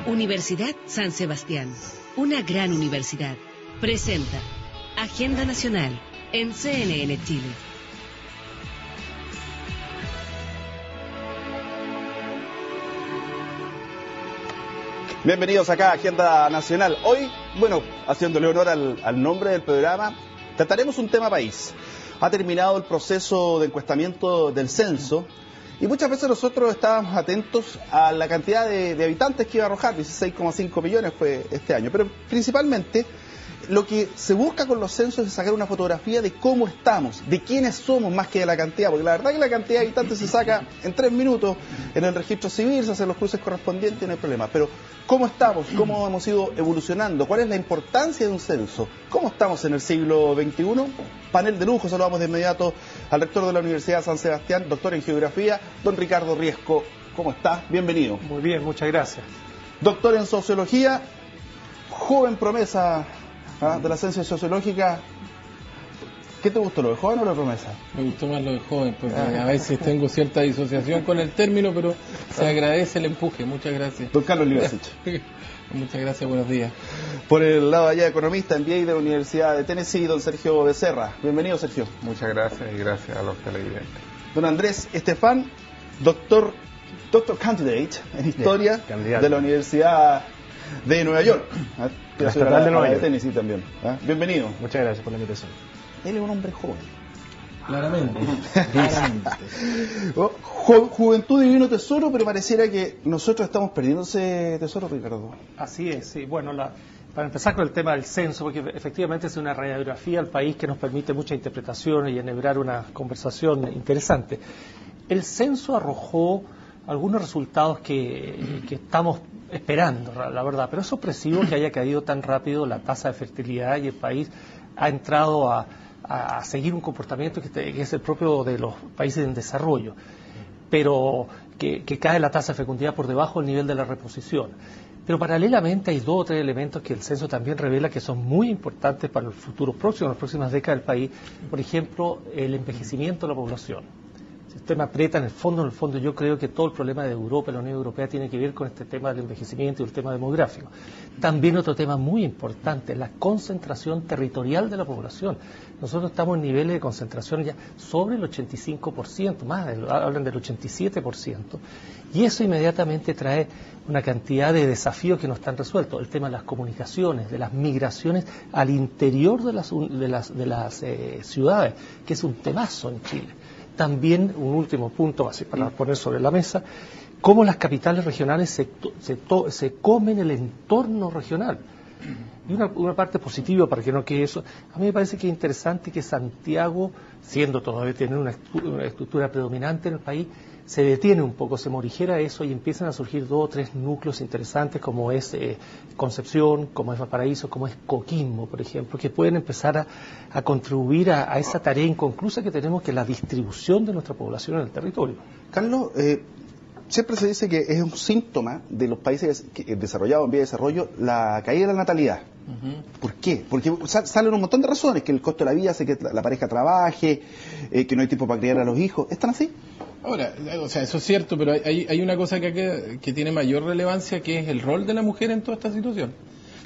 Universidad San Sebastián, una gran universidad, presenta Agenda Nacional en CNN Chile. Bienvenidos acá a Agenda Nacional. Hoy, haciéndole honor al nombre del programa, trataremos un tema país. Ha terminado el proceso de encuestamiento del censo y muchas veces nosotros estábamos atentos a la cantidad de habitantes que iba a arrojar, 16,5 millones fue este año, pero principalmente lo que se busca con los censos es sacar una fotografía de cómo estamos, de quiénes somos más que de la cantidad, porque la verdad que la cantidad de habitantes se saca en 3 minutos en el registro civil, se hacen los cruces correspondientes y no hay problema, pero ¿cómo estamos? ¿Cómo hemos ido evolucionando? ¿Cuál es la importancia de un censo? ¿Cómo estamos en el siglo XXI? Panel de lujo, saludamos de inmediato al rector de la Universidad San Sebastián, doctor en Geografía, don Ricardo Riesco. ¿Cómo está? Bienvenido. Muy bien, muchas gracias. Doctor en Sociología, joven promesa de la ciencia sociológica. ¿Qué te gustó, lo de joven o lo de promesa? Me gustó más lo de joven, porque a veces tengo cierta disociación con el término, pero se agradece el empuje. Muchas gracias. Don Carlos Libasich. Muchas gracias, buenos días. Por el lado allá, economista, MBA de la Universidad de Tennessee, don Sergio Becerra. Bienvenido, Sergio. Muchas gracias y gracias a los televidentes. Don Andrés Estefan, doctor candidate en Historia de la Universidad de Nueva York. La Estatal de Nueva York. Tennessee también. Bienvenido. Muchas gracias por la invitación. Él es un hombre joven. Claramente. Juventud divino tesoro, pero pareciera que nosotros estamos perdiendo ese tesoro, Ricardo. Así es, sí. Bueno, para empezar con el tema del censo, porque efectivamente es una radiografía al país que nos permite mucha interpretación y enhebrar una conversación interesante. El censo arrojó algunos resultados que estamos esperando, la verdad, pero es sorpresivo que haya caído tan rápido la tasa de fertilidad y el país ha entrado a seguir un comportamiento que es el propio de los países en desarrollo, pero que cae la tasa de fecundidad por debajo del nivel de la reposición. Pero paralelamente hay 2 o 3 elementos que el censo también revela que son muy importantes para el futuro próximo, las próximas décadas del país. Por ejemplo, el envejecimiento de la población. El tema aprieta en el fondo yo creo que todo el problema de Europa, la Unión Europea, tiene que ver con este tema del envejecimiento y el tema demográfico. También otro tema muy importante, la concentración territorial de la población. Nosotros estamos en niveles de concentración ya sobre el 85%, más, hablan del 87%, y eso inmediatamente trae una cantidad de desafíos que no están resueltos. El tema de las comunicaciones, de las migraciones al interior de las ciudades, que es un temazo en Chile. También, un último punto, así para poner sobre la mesa, cómo las capitales regionales se comen el entorno regional. Y una parte positiva, para que no quede eso, a mí me parece que es interesante que Santiago, siendo todavía tener una estructura predominante en el país, se detiene un poco, se morigera eso y empiezan a surgir 2 o 3 núcleos interesantes como es Concepción, como es Valparaíso, como es Coquimbo, por ejemplo, que pueden empezar a contribuir a esa tarea inconclusa que tenemos, que es la distribución de nuestra población en el territorio. Carlos, siempre se dice que es un síntoma de los países desarrollados en vía de desarrollo la caída de la natalidad. ¿Por qué? Porque salen un montón de razones, que el costo de la vida hace que la pareja trabaje, que no hay tiempo para criar a los hijos. ¿Están así? Ahora, o sea, eso es cierto, pero hay una cosa que tiene mayor relevancia, que es el rol de la mujer en toda esta situación.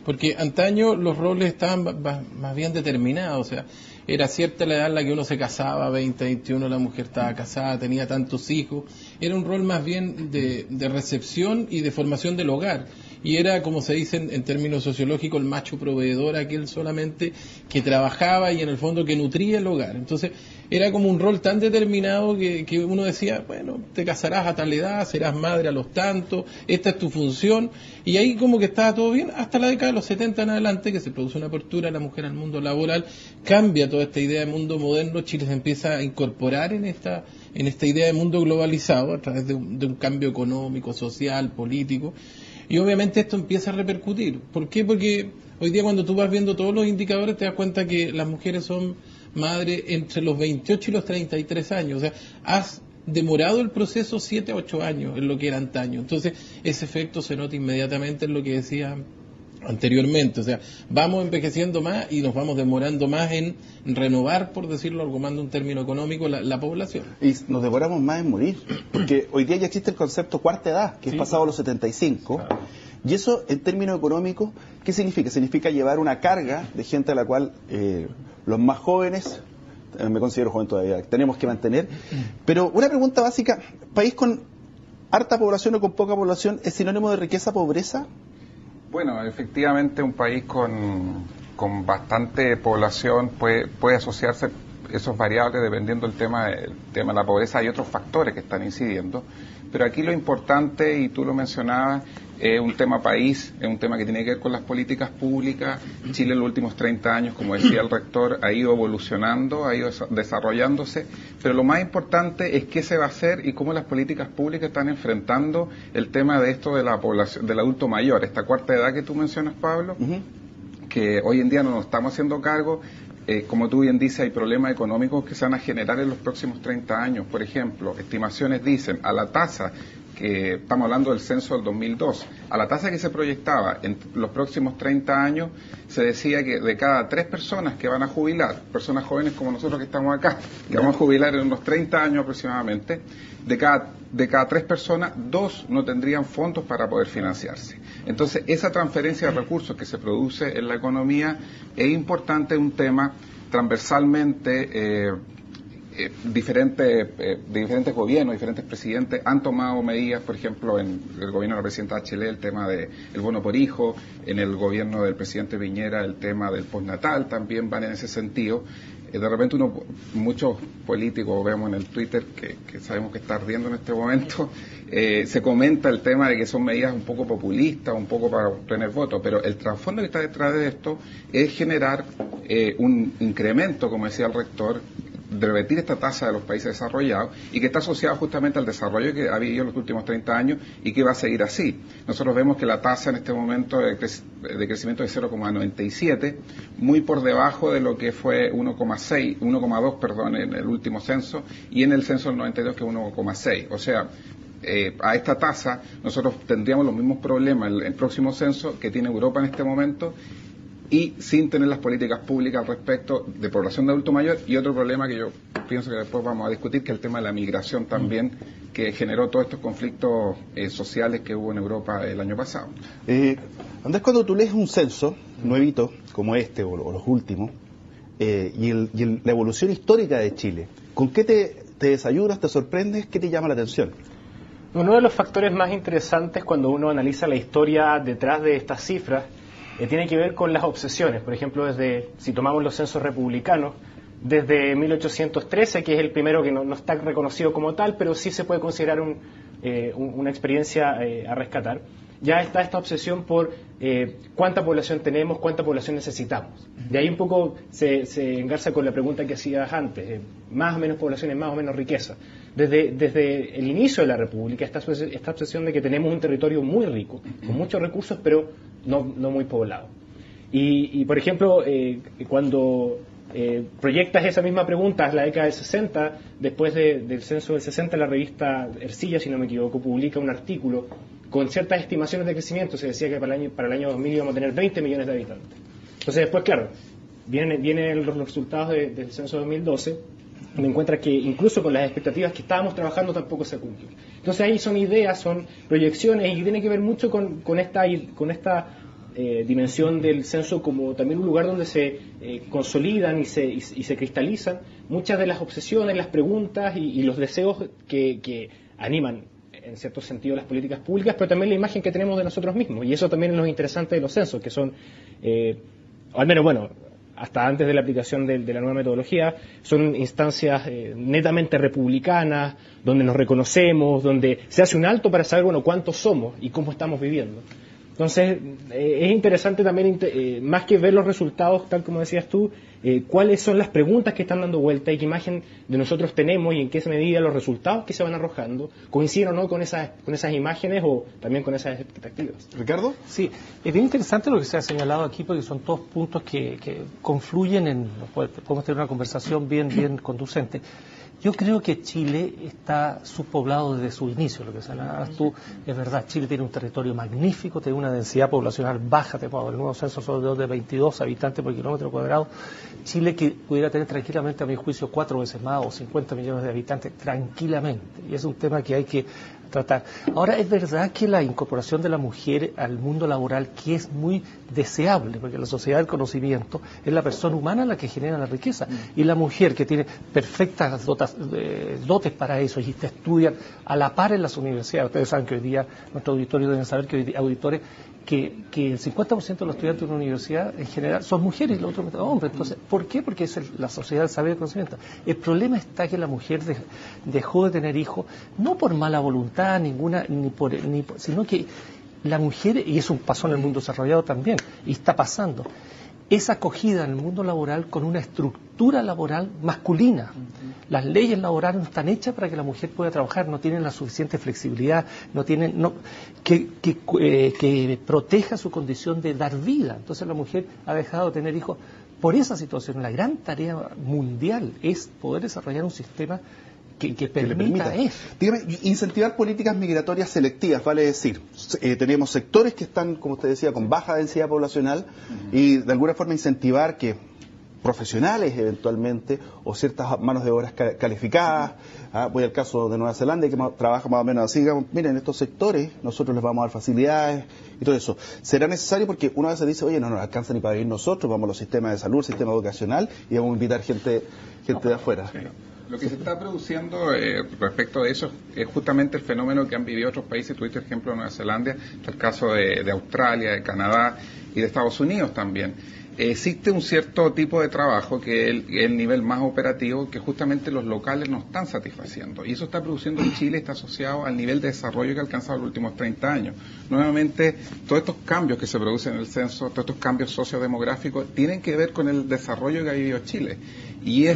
Porque antaño los roles estaban más bien determinados, o sea, era cierta la edad en la que uno se casaba, 20, 21, la mujer estaba casada, tenía tantos hijos, era un rol más bien de recepción y de formación del hogar. Y era, como se dice en términos sociológicos, el macho proveedor, aquel solamente que trabajaba y en el fondo que nutría el hogar. Entonces era como un rol tan determinado que uno decía, bueno, te casarás a tal edad, serás madre a los tantos, esta es tu función. Y ahí como que estaba todo bien, hasta la década de los 70 en adelante, que se produce una apertura de la mujer al mundo laboral, cambia toda esta idea de mundo moderno, Chile se empieza a incorporar en esta idea de mundo globalizado a través de un cambio económico, social, político. Y obviamente esto empieza a repercutir. ¿Por qué? Porque hoy día cuando tú vas viendo todos los indicadores te das cuenta que las mujeres son madres entre los 28 y los 33 años. O sea, has demorado el proceso 7 a 8 años en lo que era antaño. Entonces, ese efecto se nota inmediatamente en lo que decía anteriormente, o sea, vamos envejeciendo más y nos vamos demorando más en renovar, por decirlo, tomando un término económico, la población. Y nos demoramos más en morir, porque hoy día ya existe el concepto cuarta edad, que es pasado los 75, Y eso, en términos económicos, ¿qué significa? Significa llevar una carga de gente a la cual los más jóvenes, me considero joven todavía, tenemos que mantener. Pero una pregunta básica, ¿país con harta población o con poca población es sinónimo de riqueza, pobreza? Bueno, efectivamente un país con bastante población puede asociarse esos variables dependiendo del tema de la pobreza. Hay otros factores que están incidiendo, pero aquí lo importante, y tú lo mencionabas, es un tema país, es un tema que tiene que ver con las políticas públicas. Chile en los últimos 30 años, como decía el rector, ha ido evolucionando, ha ido desarrollándose, pero lo más importante es qué se va a hacer y cómo las políticas públicas están enfrentando el tema de esto de la población, del adulto mayor, esta cuarta edad que tú mencionas, Pablo, que hoy en día no nos estamos haciendo cargo. Como tú bien dices, hay problemas económicos que se van a generar en los próximos 30 años. Por ejemplo, estimaciones dicen, a la tasa que estamos hablando del censo del 2002, a la tasa que se proyectaba en los próximos 30 años, se decía que de cada 3 personas que van a jubilar, personas jóvenes como nosotros que estamos acá, que vamos a jubilar en unos 30 años aproximadamente, de cada 3 personas, 2 no tendrían fondos para poder financiarse. Entonces, esa transferencia de recursos que se produce en la economía es importante, un tema transversalmente. Diferentes gobiernos, diferentes presidentes han tomado medidas, por ejemplo, en el gobierno de la presidenta Bachelet, el tema del bono por hijo, en el gobierno del presidente Piñera, el tema del postnatal, también van en ese sentido. De repente muchos políticos vemos en el Twitter, que sabemos que está ardiendo en este momento, se comenta el tema de que son medidas un poco populistas, un poco para obtener votos, pero el trasfondo que está detrás de esto es generar un incremento, como decía el rector, de revertir esta tasa de los países desarrollados y que está asociado justamente al desarrollo que ha habido en los últimos 30 años y que va a seguir así. Nosotros vemos que la tasa en este momento de crecimiento es 0,97, muy por debajo de lo que fue 1,2, perdón, en el último censo, y en el censo del 92 que es 1,6. O sea, a esta tasa nosotros tendríamos los mismos problemas en el próximo censo que tiene Europa en este momento, y sin tener las políticas públicas al respecto de población de adulto mayor. Y otro problema que yo pienso que después vamos a discutir, que es el tema de la migración también, que generó todos estos conflictos sociales que hubo en Europa el año pasado. Andrés, cuando tú lees un censo nuevito, como este o los últimos, y la evolución histórica de Chile, ¿con qué te desayunas, te sorprendes, qué te llama la atención? Uno de los factores más interesantes cuando uno analiza la historia detrás de estas cifras tiene que ver con las obsesiones. Por ejemplo, si tomamos los censos republicanos, desde 1813, que es el primero que no está reconocido como tal, pero sí se puede considerar una experiencia a rescatar, ya está esta obsesión por cuánta población tenemos, cuánta población necesitamos. De ahí un poco se engarza con la pregunta que hacías antes, más o menos población es más o menos riqueza. Desde el inicio de la República, esta obsesión de que tenemos un territorio muy rico, con muchos recursos, pero no muy poblado. Y por ejemplo, cuando proyectas esa misma pregunta a la década del 60, después del censo del 60, la revista Ercilla, si no me equivoco, publica un artículo con ciertas estimaciones de crecimiento. Se decía que para el año 2000 íbamos a tener 20 millones de habitantes. Entonces después, claro, vienen los resultados del censo 2012, me encuentra que incluso con las expectativas que estábamos trabajando tampoco se cumple. Entonces ahí son ideas, son proyecciones, y tiene que ver mucho con esta dimensión del censo como también un lugar donde se consolidan y se cristalizan muchas de las obsesiones, las preguntas y los deseos que animan en cierto sentido las políticas públicas, pero también la imagen que tenemos de nosotros mismos. Y eso también es lo interesante de los censos, que son, al menos, bueno, hasta antes de la aplicación de la nueva metodología, son instancias netamente republicanas, donde nos reconocemos, donde se hace un alto para saber, bueno, cuántos somos y cómo estamos viviendo. Entonces, es interesante también, más que ver los resultados, tal como decías tú, cuáles son las preguntas que están dando vuelta y qué imagen de nosotros tenemos y en qué medida los resultados que se van arrojando coinciden o no con esas imágenes o también con esas expectativas. ¿Ricardo? Sí, es bien interesante lo que se ha señalado aquí, porque son todos puntos que confluyen podemos tener una conversación bien conducente. Yo creo que Chile está subpoblado desde su inicio, lo que señalabas tú, es verdad. Chile tiene un territorio magnífico, tiene una densidad poblacional baja, el nuevo censo son de 22 habitantes por kilómetro cuadrado. Chile que pudiera tener tranquilamente, a mi juicio, 4 veces más o 50 millones de habitantes tranquilamente, y es un tema que hay que tratar. Ahora, es verdad que la incorporación de la mujer al mundo laboral, que es muy deseable, porque la sociedad del conocimiento es la persona humana la que genera la riqueza, y la mujer que tiene perfectas dotes para eso y te estudian a la par en las universidades. Ustedes saben que hoy día, nuestro auditorio deben saber que hoy día, auditores, que el 50% de los estudiantes de una universidad en general son mujeres y los otros hombres. Entonces, ¿por qué? Porque es la sociedad del saber y conocimiento. El problema está que la mujer dejó de tener hijos, no por mala voluntad ninguna, sino que la mujer, y eso pasó en el mundo desarrollado también, y está pasando, es acogida en el mundo laboral con una estructura laboral masculina. Las leyes laborales no están hechas para que la mujer pueda trabajar, no tienen la suficiente flexibilidad, no tienen que proteja su condición de dar vida. Entonces la mujer ha dejado de tener hijos por esa situación. La gran tarea mundial es poder desarrollar un sistema que permita eso. Dígame, incentivar políticas migratorias selectivas, vale decir, tenemos sectores que están, como usted decía, con baja densidad poblacional y de alguna forma incentivar que profesionales eventualmente o ciertas manos de obras calificadas, voy al caso de Nueva Zelanda que trabaja más o menos así, digamos, miren, estos sectores nosotros les vamos a dar facilidades y todo eso. ¿Será necesario? Porque una vez se dice, oye, no nos alcanza ni para vivir nosotros, vamos a los sistemas de salud, sistema educacional y vamos a invitar gente de afuera. Sí. Lo que se está produciendo respecto de eso es justamente el fenómeno que han vivido otros países. Tuviste el ejemplo de Nueva Zelanda, el caso de Australia, de Canadá y de Estados Unidos también. Existe un cierto tipo de trabajo que es el nivel más operativo que justamente los locales no están satisfaciendo. Y eso está produciendo en Chile, está asociado al nivel de desarrollo que ha alcanzado en los últimos 30 años. Nuevamente, todos estos cambios que se producen en el censo, todos estos cambios sociodemográficos, tienen que ver con el desarrollo que ha vivido Chile. Y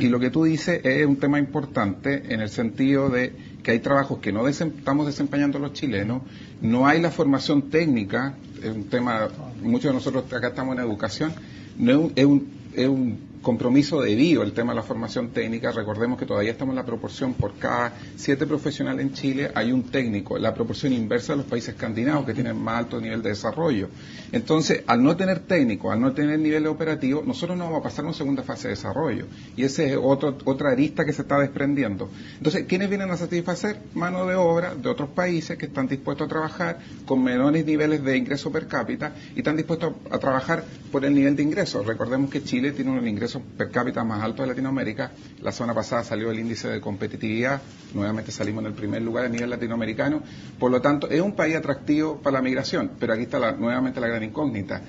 lo que tú dices es un tema importante en el sentido de que hay trabajos que no estamos desempeñando los chilenos, no hay la formación técnica, es un tema, muchos de nosotros acá estamos en educación, no es un compromiso debido el tema de la formación técnica. Recordemos que todavía estamos en la proporción, por cada 7 profesionales en Chile hay un técnico, la proporción inversa de los países escandinavos que tienen más alto nivel de desarrollo. Entonces, al no tener técnico, al no tener nivel operativo, nosotros no vamos a pasar a una segunda fase de desarrollo, y esa es otra arista que se está desprendiendo. Entonces, ¿quiénes vienen a satisfacer? Mano de obra de otros países que están dispuestos a trabajar con menores niveles de ingreso per cápita y están dispuestos a trabajar por el nivel de ingresos. Recordemos que Chile tiene un ingreso per cápita más alto de Latinoamérica. La semana pasada salió el índice de competitividad, nuevamente salimos en el primer lugar a nivel latinoamericano. Por lo tanto, es un país atractivo para la migración, pero aquí está nuevamente la gran incógnita.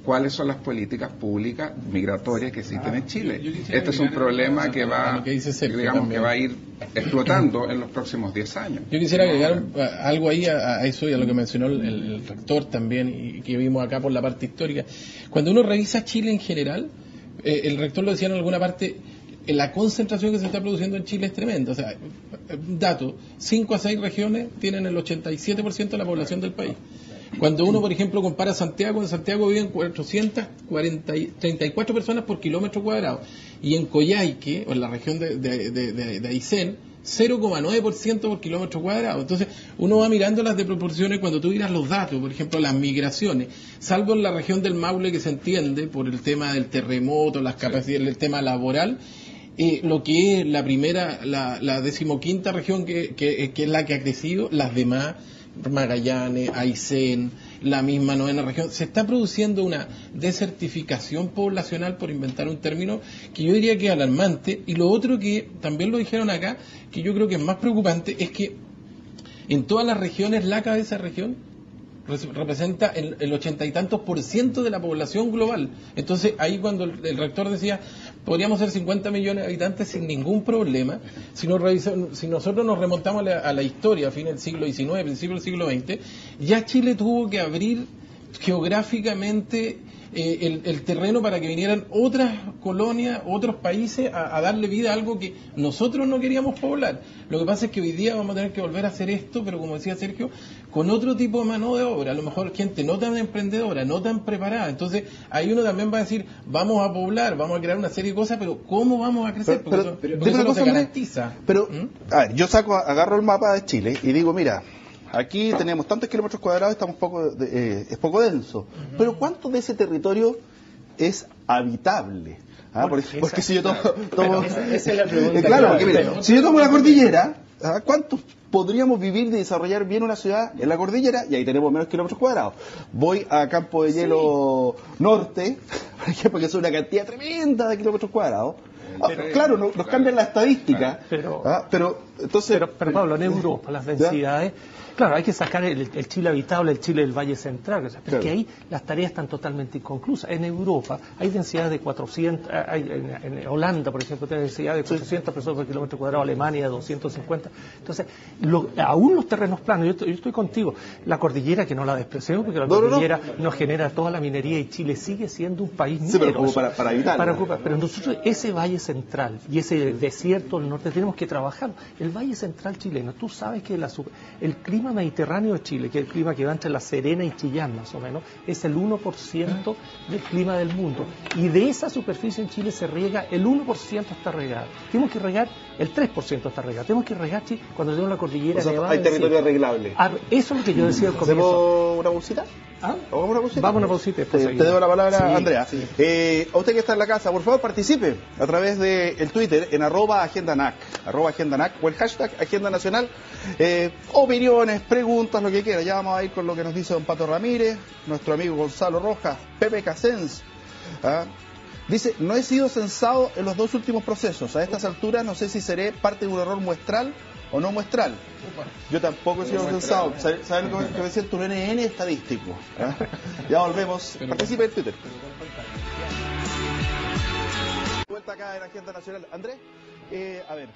¿Cuáles son las políticas públicas migratorias que existen en Chile? Este es un problema que va a ir explotando en los próximos 10 años. Yo quisiera agregar algo ahí a eso y a lo que mencionó el rector también y que vimos acá por la parte histórica. Cuando uno revisa Chile en general, el rector lo decía en alguna parte, la concentración que se está produciendo en Chile es tremenda. O sea, dato, 5 a 6 regiones tienen el 87% de la población del país. Cuando uno, por ejemplo, compara Santiago, en Santiago viven 434 personas por kilómetro cuadrado. Y en Coyhaique, o en la región de Aysén, 0,9% por kilómetro cuadrado. Entonces, uno va mirando las de proporciones cuando tú miras los datos, por ejemplo, las migraciones, salvo en la región del Maule que se entiende por el tema del terremoto, las capacidades, el tema laboral. Lo que es la 15ª región que es la que ha crecido, las demás, Magallanes, Aysén, la misma 9ª región, se está produciendo una desertificación poblacional, por inventar un término, que yo diría que es alarmante. Y lo otro que también lo dijeron acá, que yo creo que es más preocupante, es que en todas las regiones, la cabeza de región representa el 80 y tantos % de la población global. Entonces, ahí cuando el rector decía, podríamos ser 50 millones de habitantes sin ningún problema, si nosotros nos remontamos a la historia, a fin del siglo XIX, principio del siglo XX, ya Chile tuvo que abrir geográficamente el terreno para que vinieran otras colonias, otros países a darle vida a algo que nosotros no queríamos poblar. Lo que pasa es que hoy día vamos a tener que volver a hacer esto, pero como decía Sergio, con otro tipo de mano de obra, a lo mejor gente no tan emprendedora, no tan preparada. Entonces ahí uno también va a decir, vamos a poblar, vamos a crear una serie de cosas, pero ¿cómo vamos a crecer? Porque eso no se garantiza. Pero, a ver, yo agarro el mapa de Chile y digo, mira, aquí tenemos tantos kilómetros cuadrados, estamos es poco denso. Pero ¿cuánto de ese territorio es habitable? Porque si yo tomo esa es la pregunta. claro, porque mira, si yo tomo la cordillera, ¿Cuántos podríamos vivir y desarrollar bien una ciudad en la cordillera? Y ahí tenemos menos kilómetros cuadrados. Voy a Campo de Hielo Norte, por ejemplo, que es una cantidad tremenda de kilómetros cuadrados. Claro, nos cambian la estadística, pero entonces... Pero Pablo, en Europa las densidades... Claro, hay que sacar el Chile habitable, el Chile del Valle Central, o sea, porque claro, ahí las tareas están totalmente inconclusas. En Europa hay densidades de 400, en Holanda, por ejemplo, tiene densidad de 400 personas por kilómetro cuadrado, Alemania 250. Entonces, aún los terrenos planos, yo estoy contigo, la cordillera que no la despreciemos, porque la cordillera nos genera toda la minería y Chile sigue siendo un país minero. Pero como para evitarlo. Pero nosotros ese Valle Central y ese desierto del norte tenemos que trabajar. El Valle Central chileno, tú sabes que el clima mediterráneo de Chile, que es el clima que va entre La Serena y Chillán más o menos, es el 1% del clima del mundo. Y de esa superficie en Chile se riega, el 1% está regado. Tenemos que regar, el 3% está regado. Tenemos que regar, cuando tenemos la cordillera nevada. Hay territorio arreglable. Eso es lo que yo decía al comienzo. ¿Hacemos una pausita? ¿Vamos a una pausita? Vamos a una pausita. Te debo la palabra, Andrea. Sí. A usted que está en la casa, por favor participe a través del Twitter en @AgendaNac, @AgendaNac o el hashtag Agenda Nacional. Opiniones, preguntas, lo que quiera. Ya vamos a ir con lo que nos dice don Pato Ramírez, nuestro amigo Gonzalo Rojas, Pepe Casens. Dice, no he sido censado en los 2 últimos procesos. A estas alturas no sé si seré parte de un error muestral o no muestral. Yo tampoco he sido censado. ¿Saben lo que me siento? Un NN estadístico. Ya volvemos. Participe en Twitter. Vuelta acá en Agenda Nacional. Andrés, a ver,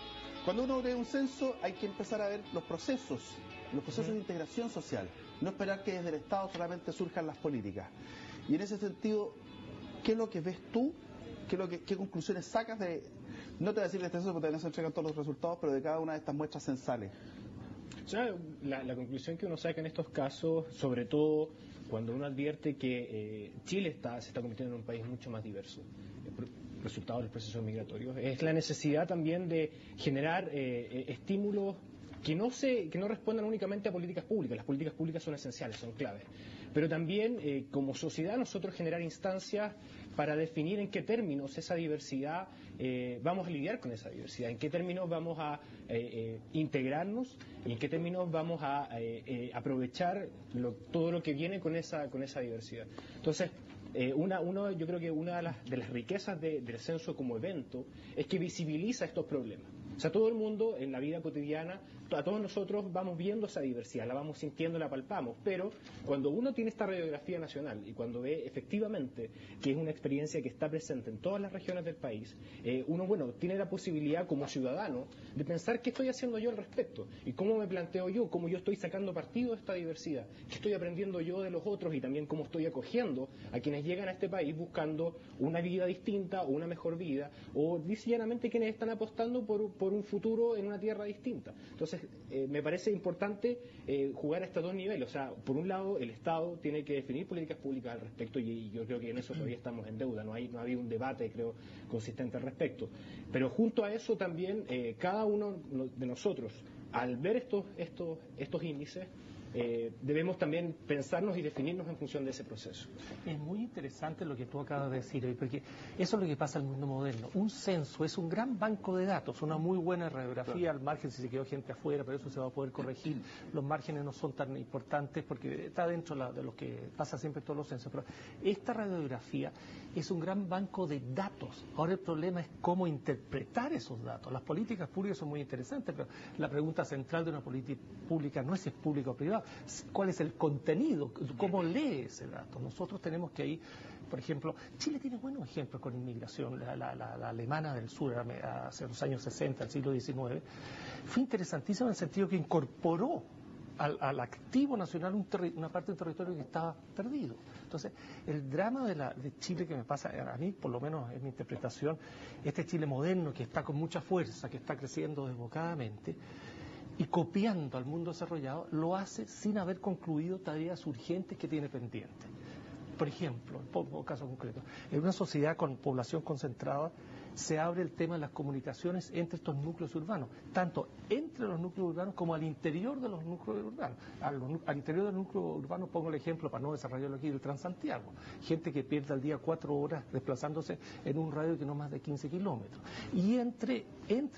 cuando uno ve un censo hay que empezar a ver los procesos de integración social. No esperar que desde el Estado solamente surjan las políticas. Y en ese sentido, ¿qué es lo que ves tú? ¿Qué conclusiones sacas de, no te voy a decir de este censo porque no se entregan todos los resultados, pero de cada una de estas muestras censales? O sea, la conclusión que uno saca en estos casos, sobre todo cuando uno advierte que Chile se está convirtiendo en un país mucho más diverso, resultado de los procesos migratorios, es la necesidad también de generar estímulos que no respondan únicamente a políticas públicas. Las políticas públicas son esenciales, son claves. Pero también, como sociedad, nosotros generar instancias para definir en qué términos esa diversidad, vamos a lidiar con esa diversidad, en qué términos vamos a integrarnos y en qué términos vamos a aprovechar todo lo que viene con esa diversidad. Entonces, yo creo que una de las riquezas del censo como evento es que visibiliza estos problemas. O sea, todo el mundo en la vida cotidiana, a todos nosotros vamos viendo esa diversidad, la vamos sintiendo, la palpamos, pero cuando uno tiene esta radiografía nacional y cuando ve efectivamente que es una experiencia que está presente en todas las regiones del país, uno, tiene la posibilidad como ciudadano de pensar qué estoy haciendo yo al respecto y cómo me planteo yo, cómo yo estoy sacando partido de esta diversidad, qué estoy aprendiendo yo de los otros y también cómo estoy acogiendo a quienes llegan a este país buscando una vida distinta o una mejor vida, o llanamente quienes están apostando por un futuro en una tierra distinta. Entonces, me parece importante jugar a estos dos niveles. O sea, por un lado, el Estado tiene que definir políticas públicas al respecto y yo creo que en eso todavía estamos en deuda. No ha habido un debate, creo, consistente al respecto. Pero junto a eso también, cada uno de nosotros, al ver estos índices, debemos también pensarnos y definirnos en función de ese proceso. Es muy interesante lo que tú acabas de decir hoy, porque eso es lo que pasa en el mundo moderno. Un censo es un gran banco de datos, una muy buena radiografía, al margen si se quedó gente afuera, pero eso se va a poder corregir. Los márgenes no son tan importantes porque está dentro de lo que pasa siempre en todos los censos. Pero esta radiografía es un gran banco de datos. Ahora el problema es cómo interpretar esos datos. Las políticas públicas son muy interesantes, pero la pregunta central de una política pública no es si es pública o privada, cuál es el contenido, cómo lee ese dato. Nosotros tenemos que ir, por ejemplo, Chile tiene buenos ejemplos con inmigración, la alemana del sur, hace los años 60, el siglo XIX, fue interesantísimo en el sentido que incorporó al activo nacional una parte del territorio que estaba perdido. Entonces, el drama de Chile que me pasa, a mí, por lo menos es mi interpretación, este Chile moderno que está con mucha fuerza, que está creciendo desbocadamente, y copiando al mundo desarrollado, lo hace sin haber concluido tareas urgentes que tiene pendientes. Por ejemplo, pongo un caso concreto, en una sociedad con población concentrada, se abre el tema de las comunicaciones entre estos núcleos urbanos, tanto entre los núcleos urbanos como al interior de los núcleos urbanos. Al interior del núcleo urbano pongo el ejemplo, para no desarrollarlo aquí, del Transantiago. Gente que pierde al día 4 horas desplazándose en un radio de no más de 15 kilómetros. Y entre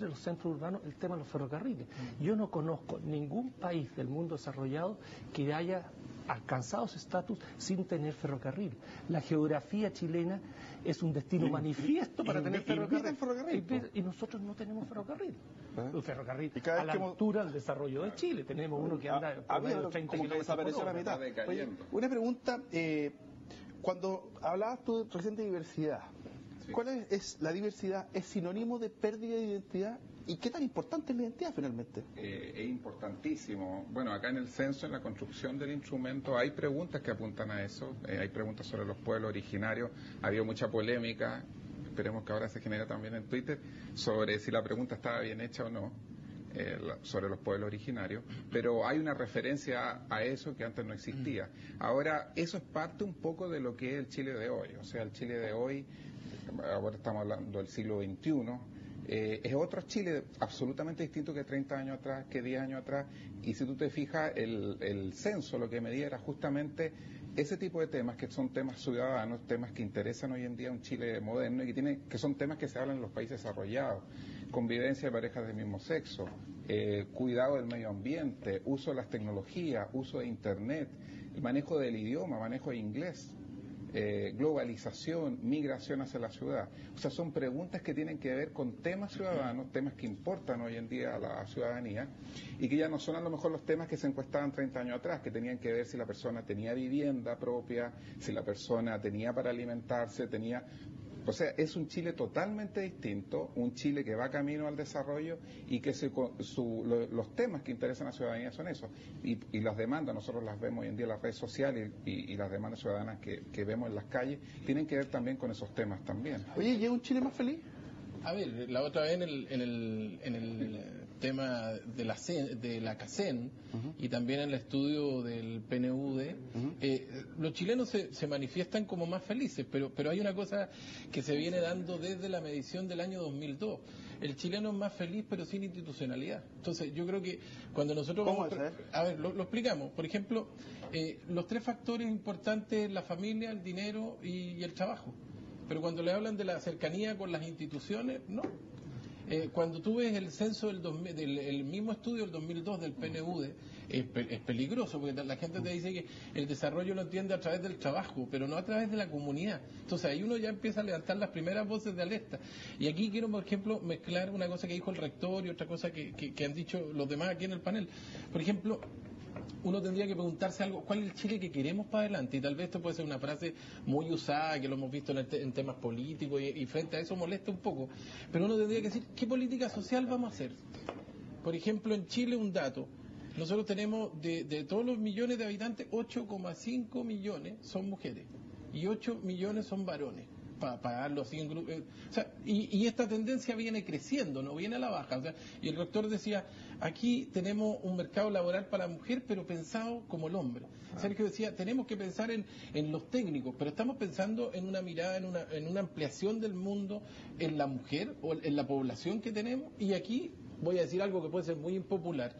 los centros urbanos el tema de los ferrocarriles. Yo no conozco ningún país del mundo desarrollado que haya alcanzado ese estatus sin tener ferrocarril. La geografía chilena es un destino manifiesto para tener ferrocarril. Y nosotros no tenemos ferrocarril. Un ferrocarril a la altura del desarrollo de Chile. Tenemos uno que anda por menos de 30 kilómetros por hora. La mitad. Oye, una pregunta, cuando hablabas tú recién de diversidad, ¿cuál es la diversidad? ¿Es sinónimo de pérdida de identidad? ¿Y qué tan importante es la identidad finalmente? Es importantísimo. Bueno, acá en el censo, en la construcción del instrumento, hay preguntas que apuntan a eso. Hay preguntas sobre los pueblos originarios. Ha habido mucha polémica, esperemos que ahora se genere también en Twitter, sobre si la pregunta estaba bien hecha o no, sobre los pueblos originarios. Pero hay una referencia a eso que antes no existía. Ahora, eso es parte un poco de lo que es el Chile de hoy. O sea, el Chile de hoy, ahora estamos hablando del siglo XXI, es otro Chile absolutamente distinto que 30 años atrás, que 10 años atrás, y si tú te fijas, el censo lo que medía era justamente ese tipo de temas, que son temas ciudadanos, temas que interesan hoy en día a un Chile moderno y que son temas que se hablan en los países desarrollados: convivencia de parejas del mismo sexo, cuidado del medio ambiente, uso de las tecnologías, uso de Internet, el manejo del idioma, manejo de inglés. Globalización, migración hacia la ciudad. O sea, son preguntas que tienen que ver con temas ciudadanos, temas que importan hoy en día a la ciudadanía y que ya no son a lo mejor los temas que se encuestaban 30 años atrás, que tenían que ver si la persona tenía vivienda propia, si la persona tenía para alimentarse, O sea, es un Chile totalmente distinto, un Chile que va camino al desarrollo y que los temas que interesan a la ciudadanía son esos. Y las demandas, nosotros las vemos hoy en día en las redes sociales y las demandas ciudadanas que vemos en las calles, tienen que ver también con esos temas también. Oye, ¿y es un Chile más feliz? A ver, la otra vez en el tema de la CACEN y también en el estudio del PNUD, los chilenos se manifiestan como más felices, pero hay una cosa que se viene dando desde la medición del año 2002. El chileno es más feliz pero sin institucionalidad. Entonces yo creo que cuando nosotros ¿Cómo es, a ver, lo explicamos. Por ejemplo, los 3 factores importantes: la familia, el dinero y el trabajo. Pero cuando le hablan de la cercanía con las instituciones, no. Cuando tú ves el censo el mismo estudio del 2002 del PNUD, es peligroso, porque la gente te dice que el desarrollo lo entiende a través del trabajo, pero no a través de la comunidad. Entonces ahí uno ya empieza a levantar las primeras voces de alerta. Y aquí quiero, por ejemplo, mezclar una cosa que dijo el rector y otra cosa que han dicho los demás aquí en el panel. Por ejemplo, uno tendría que preguntarse algo: ¿cuál es el Chile que queremos para adelante? Y tal vez esto puede ser una frase muy usada, que lo hemos visto en temas políticos, y frente a eso molesta un poco, pero uno tendría que decir: ¿qué política social vamos a hacer? Por ejemplo, en Chile, un dato: nosotros tenemos de todos los millones de habitantes, 8,5 millones son mujeres y 8 millones son varones. Para darlo así en grupos. O sea, y esta tendencia viene creciendo, no viene a la baja. O sea, y el rector decía: aquí tenemos un mercado laboral para la mujer, pero pensado como el hombre. Sergio decía: tenemos que pensar en los técnicos, pero estamos pensando en una mirada, en una ampliación del mundo, en la mujer o en la población que tenemos. Y aquí voy a decir algo que puede ser muy impopular.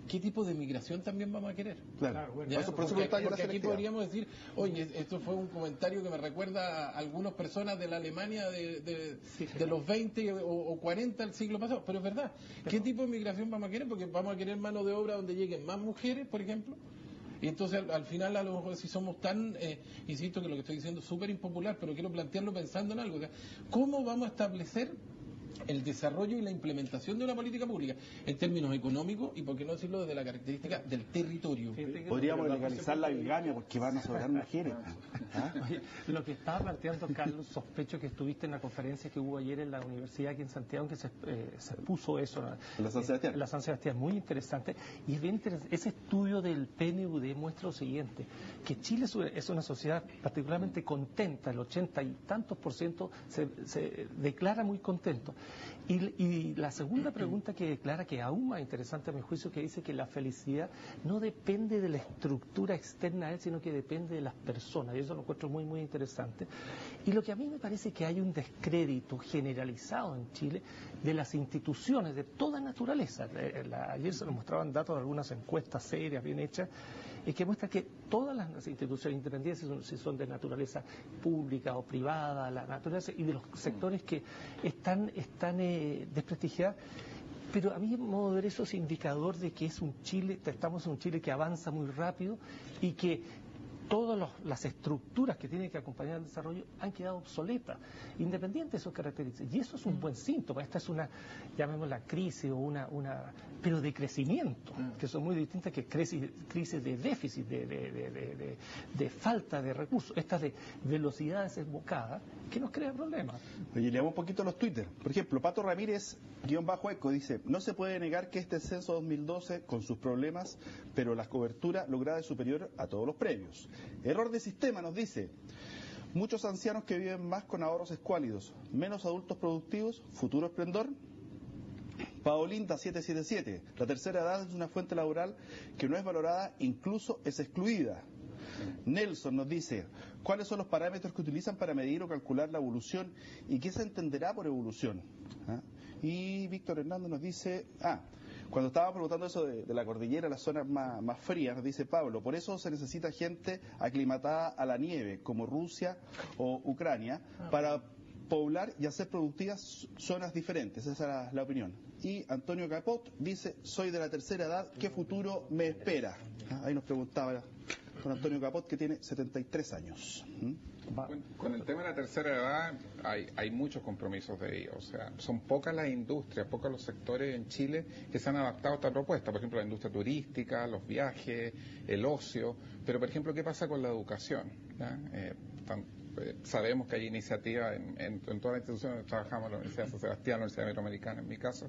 ¿Qué tipo de migración también vamos a querer? Claro, bueno, porque aquí podríamos decir: oye, esto fue un comentario que me recuerda a algunas personas de la Alemania de los 20 o 40 del siglo pasado, pero es verdad. ¿Qué tipo de migración vamos a querer? Porque vamos a querer mano de obra donde lleguen más mujeres, por ejemplo. Y entonces al final, a lo mejor, si somos tan, insisto que lo que estoy diciendo es súper impopular, pero quiero plantearlo pensando en algo. O sea, ¿cómo vamos a establecer el desarrollo y la implementación de una política pública en términos económicos y, por qué no decirlo, desde la característica del territorio? Podríamos legalizar la bigamia porque van a sobrar mujeres. Oye, lo que estaba planteando, Carlos, sospecho que estuviste en la conferencia que hubo ayer en la universidad aquí en Santiago, que se puso eso en la San Sebastián. En la San Sebastián, muy interesante. Y es bien interesante. Ese estudio del PNUD muestra lo siguiente: que Chile es una sociedad particularmente contenta, el 80 y tantos % se declara muy contento. Y la segunda pregunta que declara, que es aún más interesante a mi juicio, que dice que la felicidad no depende de la estructura externa a él, sino que depende de las personas, y eso lo encuentro muy, muy interesante. Y lo que a mí me parece que hay un descrédito generalizado en Chile de las instituciones de toda naturaleza. Ayer se nos mostraban datos de algunas encuestas serias, bien hechas, que muestran que todas las instituciones independientes, si son de naturaleza pública o privada, la naturaleza y de los sectores que están desprestigiadas, pero a mí, a modo de ver, eso es indicador de que estamos en un Chile que avanza muy rápido y que todas las estructuras que tienen que acompañar el desarrollo han quedado obsoletas, independiente de sus características. Y eso es un buen síntoma. Esta es una, llamémosla crisis, pero de crecimiento, que son muy distintas que crisis de déficit, de falta de recursos. Esta de velocidad desembocada, que nos crea problemas. Oye, leamos un poquito los Twitter. Por ejemplo, Pato Ramírez, _eco, dice: no se puede negar que este censo 2012, con sus problemas, pero la cobertura lograda es superior a todos los premios. Error de sistema, nos dice: muchos ancianos que viven más con ahorros escuálidos, menos adultos productivos, futuro esplendor. Paolinda 777: la tercera edad es una fuente laboral que no es valorada, incluso es excluida. Nelson nos dice: ¿cuáles son los parámetros que utilizan para medir o calcular la evolución y qué se entenderá por evolución? Y Víctor Hernández nos dice: cuando estaba preguntando eso de la cordillera, las zonas más frías, nos dice Pablo, por eso se necesita gente aclimatada a la nieve, como Rusia o Ucrania, para poblar y hacer productivas zonas diferentes. Esa es la opinión. Y Antonio Capot dice: soy de la tercera edad, ¿qué futuro me espera? Ahí nos preguntaba don Antonio Capot, que tiene 73 años. Con el tema de la tercera edad hay muchos compromisos de ellos. O sea, son pocas las industrias, pocos los sectores en Chile que se han adaptado a esta propuesta. Por ejemplo, la industria turística, los viajes, el ocio. Pero, por ejemplo, ¿qué pasa con la educación? Sabemos que hay iniciativas en todas las instituciones donde trabajamos, la Universidad de San Sebastián, la Universidad Iberoamericana en mi caso,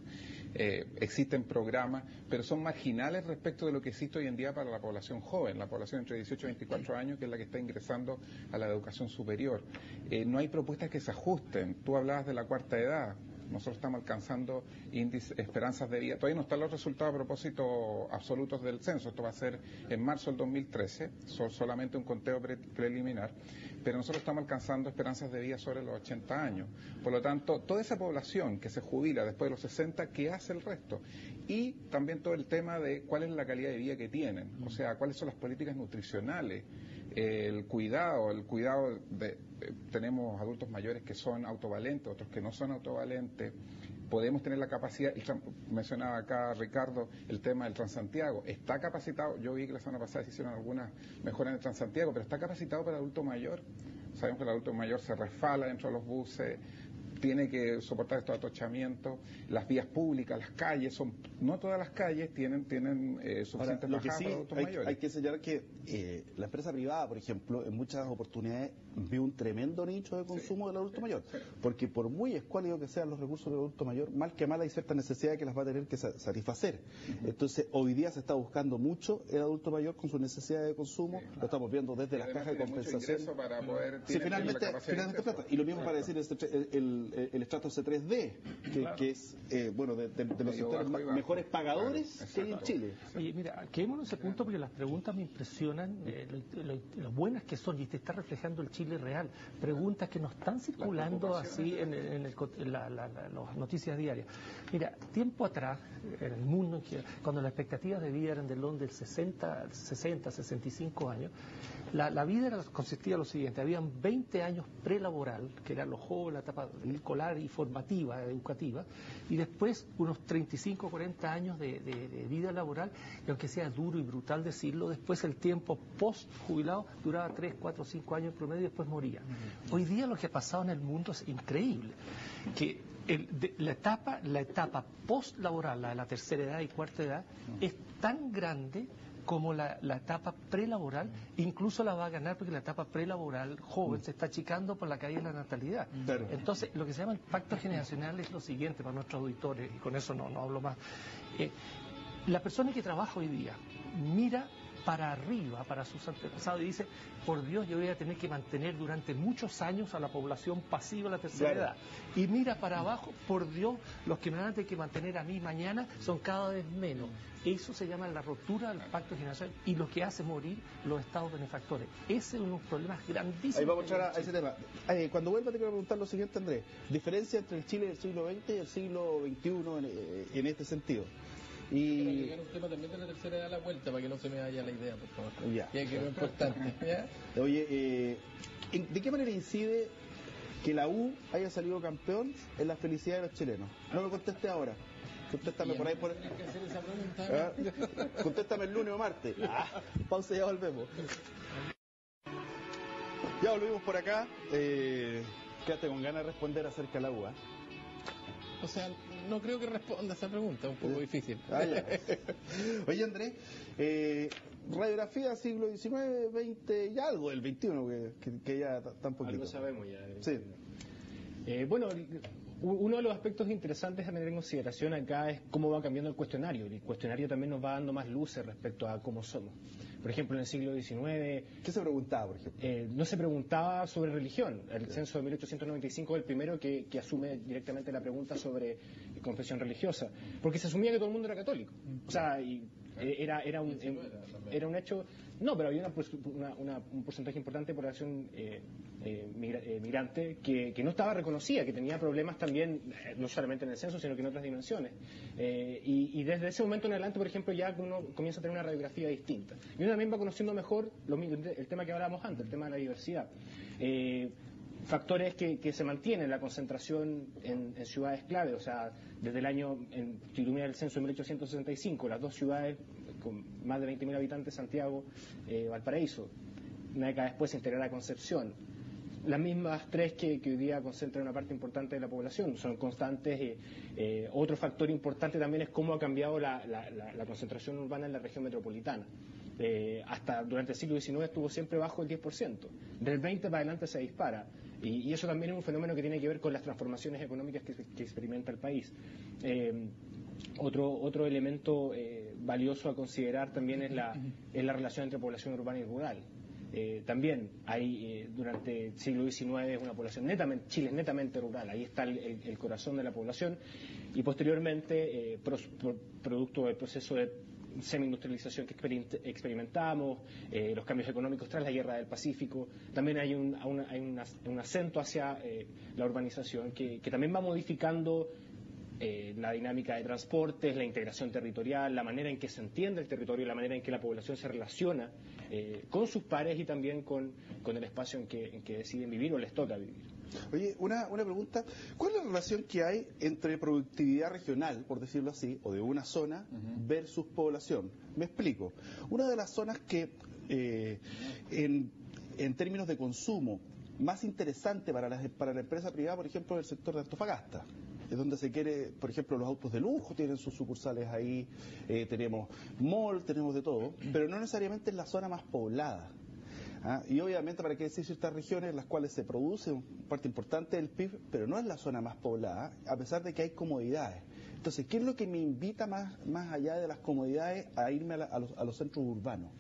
existen programas, pero son marginales respecto de lo que existe hoy en día para la población joven, la población entre 18 y 24 años, que es la que está ingresando a la educación superior. No hay propuestas que se ajusten. Tú hablabas de la cuarta edad. Nosotros estamos alcanzando esperanzas de vida. Todavía no están los resultados a propósito absolutos del censo. Esto va a ser en marzo del 2013, solamente un conteo preliminar. Pero nosotros estamos alcanzando esperanzas de vida sobre los 80 años. Por lo tanto, toda esa población que se jubila después de los 60, ¿qué hace el resto? Y también todo el tema de cuál es la calidad de vida que tienen. O sea, cuáles son las políticas nutricionales, el cuidado tenemos adultos mayores que son autovalentes, otros que no son autovalentes. Podemos tener la capacidad, mencionaba acá Ricardo el tema del Transantiago, está capacitado, yo vi que la semana pasada se hicieron algunas mejoras en el Transantiago, pero está capacitado para el adulto mayor. Sabemos que el adulto mayor se resbala dentro de los buses, tiene que soportar estos atochamientos, las vías públicas, las calles, no todas las calles tienen suficientes bajadas para adultos mayores. Hay que señalar que la empresa privada, por ejemplo, en muchas oportunidades vio un tremendo nicho de consumo del adulto mayor, porque por muy escuálido que sean los recursos del adulto mayor, mal que mal hay ciertas necesidades que las va a tener que satisfacer. Entonces, hoy día se está buscando mucho el adulto mayor con sus necesidades de consumo, lo estamos viendo desde las cajas de compensación. Para poder finalmente plata. Y lo mismo para decir el estrato C3D, que es de los sectores mejores pagadores que hay en Chile. Oye, mira, quedémonos en ese punto porque las preguntas me impresionan, lo buenas que son, y te está reflejando el Chile real. Preguntas que no están circulando así en las noticias diarias. Mira, tiempo atrás, en el mundo, cuando las expectativas de vida eran del orden del 60, 65 años, la vida consistía en lo siguiente: habían 20 años prelaboral, que eran los jóvenes, la etapa escolar y formativa, educativa, y después unos 35 o 40 años de vida laboral, y aunque sea duro y brutal decirlo, después el tiempo post-jubilado duraba 3, 4, 5 años en promedio y después moría. Hoy día lo que ha pasado en el mundo es increíble, que la etapa post-laboral, la de la tercera edad y cuarta edad, es tan grande como la etapa prelaboral, incluso la va a ganar porque la etapa prelaboral joven se está achicando por la caída de la natalidad. Entonces, lo que se llama el pacto generacional es lo siguiente para nuestros auditores, y con eso no hablo más. La persona que trabaja hoy día mira para arriba, para sus antepasados, y dice, por Dios, yo voy a tener que mantener durante muchos años a la población pasiva a la tercera edad. Y mira para abajo, por Dios, los que me van a tener que mantener a mí mañana son cada vez menos. Eso se llama la rotura del pacto generacional y lo que hace morir los estados benefactores. Ese es uno de los problemas grandísimos. Ahí vamos a echar a ese tema. Cuando vuelva te quiero preguntar lo siguiente, Andrés. Diferencia entre el Chile del siglo XX y el siglo XXI en este sentido. Y un tema también de la tercera edad a la vuelta para que no se me vaya la idea, por favor. Ya. Que es importante. ¿Ya? Oye, ¿de qué manera incide que la U haya salido campeón en la felicidad de los chilenos? No me conteste ahora. Contéstame por ahí. Tienes que hacer esa pregunta. Contéstame el lunes o martes. Pausa y ya volvemos. Ya volvimos por acá. Quédate con ganas de responder acerca de la U. O sea, no creo que responda a esa pregunta, es un poco difícil. Oye, Andrés, radiografía siglo XIX, XX y algo del XXI, que ya tan poquito. Algo sabemos ya. Sí. Bueno, uno de los aspectos interesantes a tener en consideración acá es cómo va cambiando el cuestionario. El cuestionario también nos va dando más luces respecto a cómo somos. Por ejemplo, en el siglo XIX... ¿Qué se preguntaba, por ejemplo? No se preguntaba sobre religión. El censo de 1895 es el primero que asume directamente la pregunta sobre confesión religiosa, porque se asumía que todo el mundo era católico. O sea, era un hecho... No, pero había un porcentaje importante de población migrante que no estaba reconocida, que tenía problemas también, no solamente en el censo, sino que en otras dimensiones. Y desde ese momento en adelante, por ejemplo, ya uno comienza a tener una radiografía distinta. Y uno también va conociendo mejor el tema que hablábamos antes, el tema de la diversidad. Factores que se mantienen, la concentración en ciudades clave, o sea, desde el año, si tú miras el censo de 1865, las dos ciudades con más de 20.000 habitantes, Santiago, Valparaíso. Una década después se integrará Concepción. Las mismas tres que hoy día concentran una parte importante de la población, son constantes. Otro factor importante también es cómo ha cambiado la concentración urbana en la región metropolitana. Hasta durante el siglo XIX estuvo siempre bajo el 10%. Del 20 para adelante se dispara. Y eso también es un fenómeno que tiene que ver con las transformaciones económicas que experimenta el país. Otro elemento valioso a considerar también es la relación entre población urbana y rural. También hay durante el siglo XIX una población Chile es netamente rural, ahí está el corazón de la población, y posteriormente producto del proceso de semi-industrialización que experimentamos, los cambios económicos tras la guerra del Pacífico, también hay un acento hacia la urbanización que también va modificando la dinámica de transportes, la integración territorial, la manera en que se entiende el territorio, la manera en que la población se relaciona con sus pares y también con el espacio en que deciden vivir o les toca vivir. Oye, una pregunta, ¿cuál es la relación que hay entre productividad regional, por decirlo así, o de una zona versus población? Me explico. Una de las zonas que en términos de consumo más interesante para la empresa privada, por ejemplo, es el sector de Antofagasta. Es donde se quiere, por ejemplo, los autos de lujo tienen sus sucursales ahí, tenemos mall, tenemos de todo, pero no necesariamente es la zona más poblada. Y obviamente, para qué decir ciertas regiones en las cuales se produce parte importante del PIB, pero no es la zona más poblada, a pesar de que hay comodidades. Entonces, ¿qué es lo que me invita más allá de las comodidades a irme a los centros urbanos?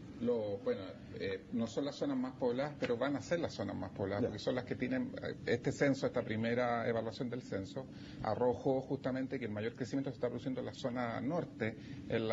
No son las zonas más pobladas, pero van a ser las zonas más pobladas, porque son las que tienen este censo, esta primera evaluación del censo, arrojó justamente que el mayor crecimiento se está produciendo en la zona norte, en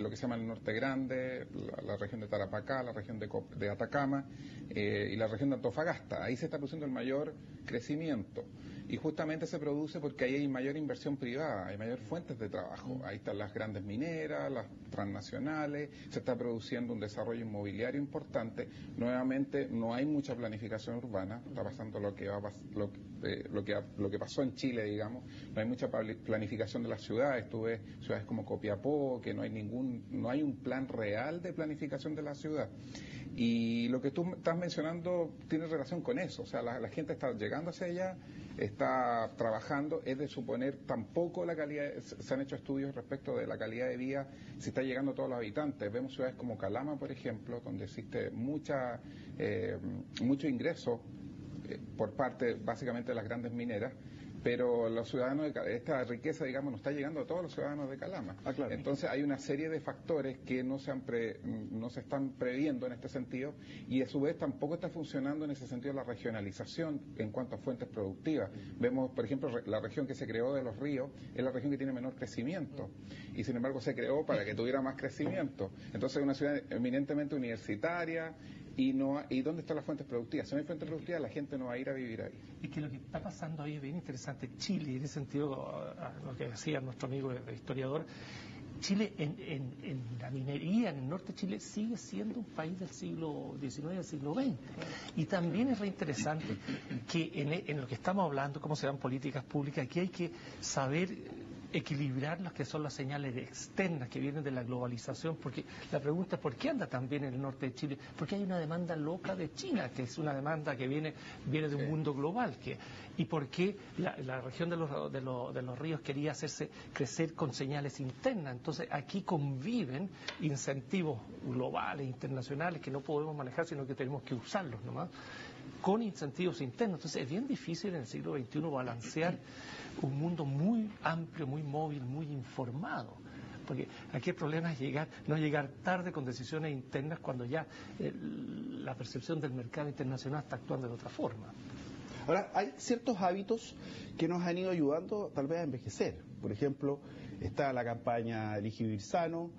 lo que se llama el norte grande, la región de Tarapacá, la región de Atacama y la región de Antofagasta. Ahí se está produciendo el mayor crecimiento, y justamente se produce porque ahí hay mayor inversión privada, hay mayor fuentes de trabajo. Ahí están las grandes mineras, las transnacionales, se está produciendo un desarrollo inmobiliario importante. Nuevamente, no hay mucha planificación urbana, está pasando lo que pasó en Chile, digamos. No hay mucha planificación de las ciudades. Tú ves ciudades como Copiapó, que no hay un plan real de planificación de la ciudad. Y lo que tú estás mencionando tiene relación con eso, o sea, la gente está llegando hacia allá, está trabajando, es de suponer tampoco la calidad, se han hecho estudios respecto de la calidad de vida, si está llegando a todos los habitantes. Vemos ciudades como Calama, por ejemplo, donde existe mucho ingreso por parte básicamente de las grandes mineras, pero los ciudadanos esta riqueza, digamos, no está llegando a todos los ciudadanos de Calama. Claro. Entonces hay una serie de factores que no se están previendo en este sentido, y a su vez tampoco está funcionando en ese sentido la regionalización en cuanto a fuentes productivas. Vemos, por ejemplo, la región que se creó de Los Ríos es la región que tiene menor crecimiento, y sin embargo se creó para que tuviera más crecimiento. Entonces es una ciudad eminentemente universitaria, y ¿dónde están las fuentes productivas? Si no hay fuentes productivas, la gente no va a ir a vivir ahí. Es que lo que está pasando ahí es bien interesante. Chile, en ese sentido, a lo que decía nuestro amigo el historiador, Chile en la minería en el norte de Chile sigue siendo un país del siglo XIX y del siglo XX. Y también es reinteresante que en lo que estamos hablando, cómo se dan políticas públicas, aquí hay que saber equilibrar las que son las señales externas que vienen de la globalización, porque la pregunta es ¿por qué anda tan bien en el norte de Chile? Porque hay una demanda loca de China, que es una demanda que viene de un mundo global, y por qué la región de los ríos quería hacerse crecer con señales internas. Entonces aquí conviven incentivos globales, internacionales, que no podemos manejar, sino que tenemos que usarlos nomás, con incentivos internos. Entonces es bien difícil en el siglo XXI balancear un mundo muy amplio, muy móvil, muy informado, porque aquí el problema es no llegar tarde con decisiones internas cuando ya la percepción del mercado internacional está actuando de otra forma. Ahora, hay ciertos hábitos que nos han ido ayudando tal vez a envejecer. Por ejemplo, está la campaña Elige Vivir Sano,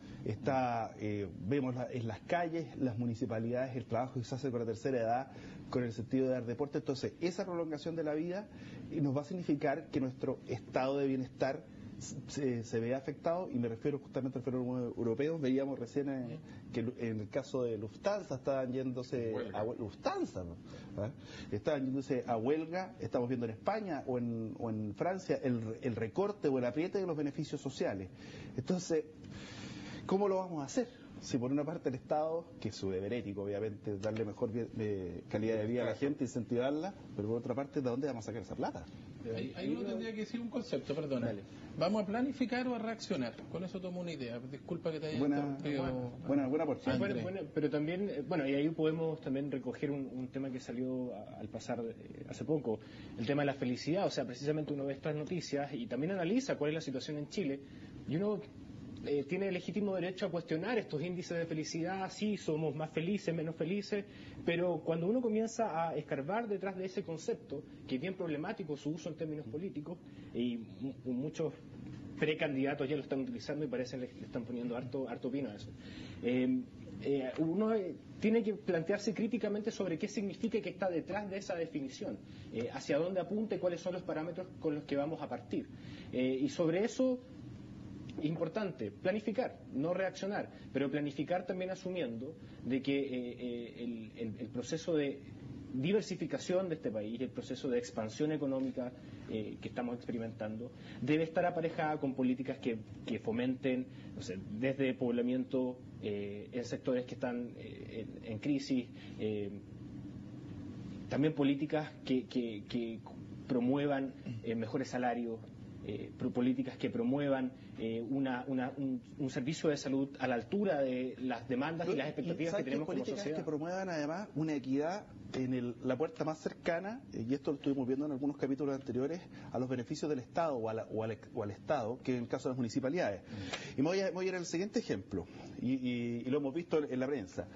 vemos en las calles, las municipalidades, el trabajo que se hace con la tercera edad, con el sentido de dar deporte. Entonces, esa prolongación de la vida nos va a significar que nuestro estado de bienestar se ve afectado, y me refiero justamente al fenómeno europeo. Veíamos recién que en el caso de Lufthansa estaban yéndose a Lufthansa, ¿no? Estaban yéndose a huelga. Estamos viendo en España o en Francia el recorte o el apriete de los beneficios sociales. Entonces, ¿cómo lo vamos a hacer? Si por una parte el Estado, que es su deber ético obviamente, darle mejor calidad de vida a la gente, incentivarla, pero por otra parte, ¿de dónde vamos a sacar esa plata? Ahí uno tendría que decir un concepto, perdona. Dale. ¿Vamos a planificar o a reaccionar? Con eso tomo una idea. Disculpa que te haya interrumpido. Buena porción. Bueno, pero también, y ahí podemos también recoger un tema que salió al pasar hace poco, el tema de la felicidad. O sea, precisamente uno ve estas noticias y también analiza cuál es la situación en Chile, y uno tiene legítimo derecho a cuestionar estos índices de felicidad. Sí, somos más felices, menos felices, pero cuando uno comienza a escarbar detrás de ese concepto, que es bien problemático su uso en términos políticos, y muchos precandidatos ya lo están utilizando y parece le están poniendo harto pino a eso, uno tiene que plantearse críticamente sobre qué significa y qué está detrás de esa definición, hacia dónde apunta y cuáles son los parámetros con los que vamos a partir, y sobre eso importante, planificar, no reaccionar, pero planificar también asumiendo de que el proceso de diversificación de este país, el proceso de expansión económica que estamos experimentando, debe estar aparejada con políticas que fomenten, desde poblamiento en sectores que están en crisis, también políticas que promuevan mejores salarios, políticas que promueuen un servicio de salud a la altura de las demandas y las expectativas que tenemos como sociedad. Políticas que promuevan además una equidad en la puerta más cercana, y esto lo estuvimos viendo en algunos capítulos anteriores, a los beneficios del Estado o al Estado, que en el caso de las municipalidades. Y me voy a ir al siguiente ejemplo, y lo hemos visto en la prensa.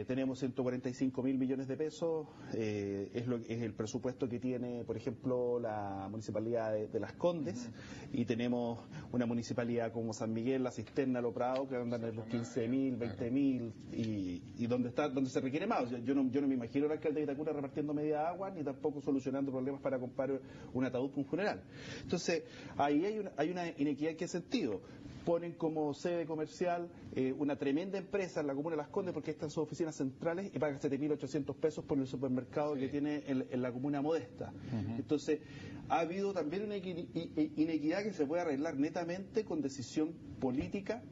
Tenemos 145.000 millones de pesos, es el presupuesto que tiene, por ejemplo, la municipalidad de Las Condes, y tenemos una municipalidad como San Miguel, La Cisterna, Lo Prado, que andan en los 15.000, 20.000, y donde se requiere más. Yo no me imagino al alcalde de Itacura repartiendo media agua, ni tampoco solucionando problemas para comprar un ataúd para un funeral. Entonces, ahí hay una inequidad. ¿En qué sentido? Ponen como sede comercial una tremenda empresa en la comuna de Las Condes, porque están sus oficinas centrales, y paga 7.800 pesos por el supermercado que tiene en la comuna modesta. Entonces, ha habido también una inequidad que se puede arreglar netamente con decisión política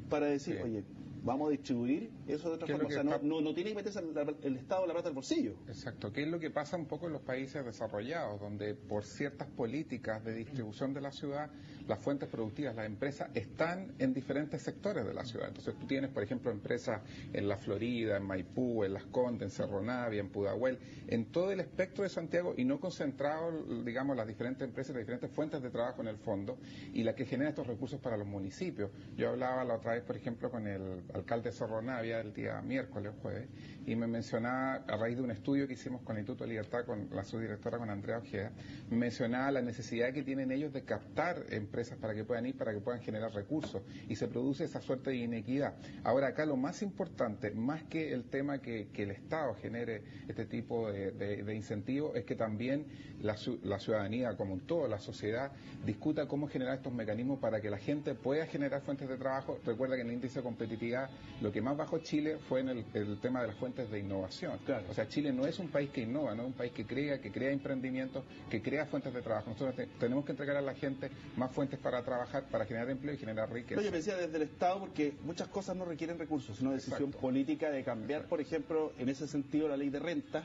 para decir, oye, vamos a distribuir eso de otra forma. O sea, no tiene que meterse el Estado la plata al bolsillo. Exacto, que es lo que pasa un poco en los países desarrollados, donde por ciertas políticas de distribución de la ciudad, las fuentes productivas, las empresas, están en diferentes sectores de la ciudad. Entonces tú tienes, por ejemplo, empresas en La Florida, en Maipú, en Las Condes, en Cerro Navia, en Pudahuel, en todo el espectro de Santiago, y no concentrado, digamos, las diferentes empresas, las diferentes fuentes de trabajo en el fondo, y la que genera estos recursos para los municipios. Yo hablaba la otra vez, por ejemplo, con el alcalde de Cerro Navia el día miércoles o jueves, y me mencionaba, a raíz de un estudio que hicimos con el Instituto de Libertad, con la subdirectora, con Andrea Ojeda, mencionaba la necesidad que tienen ellos de captar empresas para que puedan ir, para que puedan generar recursos, y se produce esa suerte de inequidad. Ahora, acá lo más importante, más que el tema que el Estado genere este tipo de incentivos, es que también la ciudadanía, como en todo, la sociedad, discuta cómo generar estos mecanismos para que la gente pueda generar fuentes de trabajo. Recuerda que en el índice de competitividad lo que más bajó Chile fue en el tema de las fuentes de innovación. Claro. O sea, Chile no es un país que innova, no es un país que crea emprendimientos, que crea fuentes de trabajo. Nosotros tenemos que entregar a la gente más fuentes para trabajar, para generar empleo y generar riqueza. No, yo decía desde el Estado, porque muchas cosas no requieren recursos, sino decisión Exacto. política de cambiar, por ejemplo, en ese sentido la ley de renta,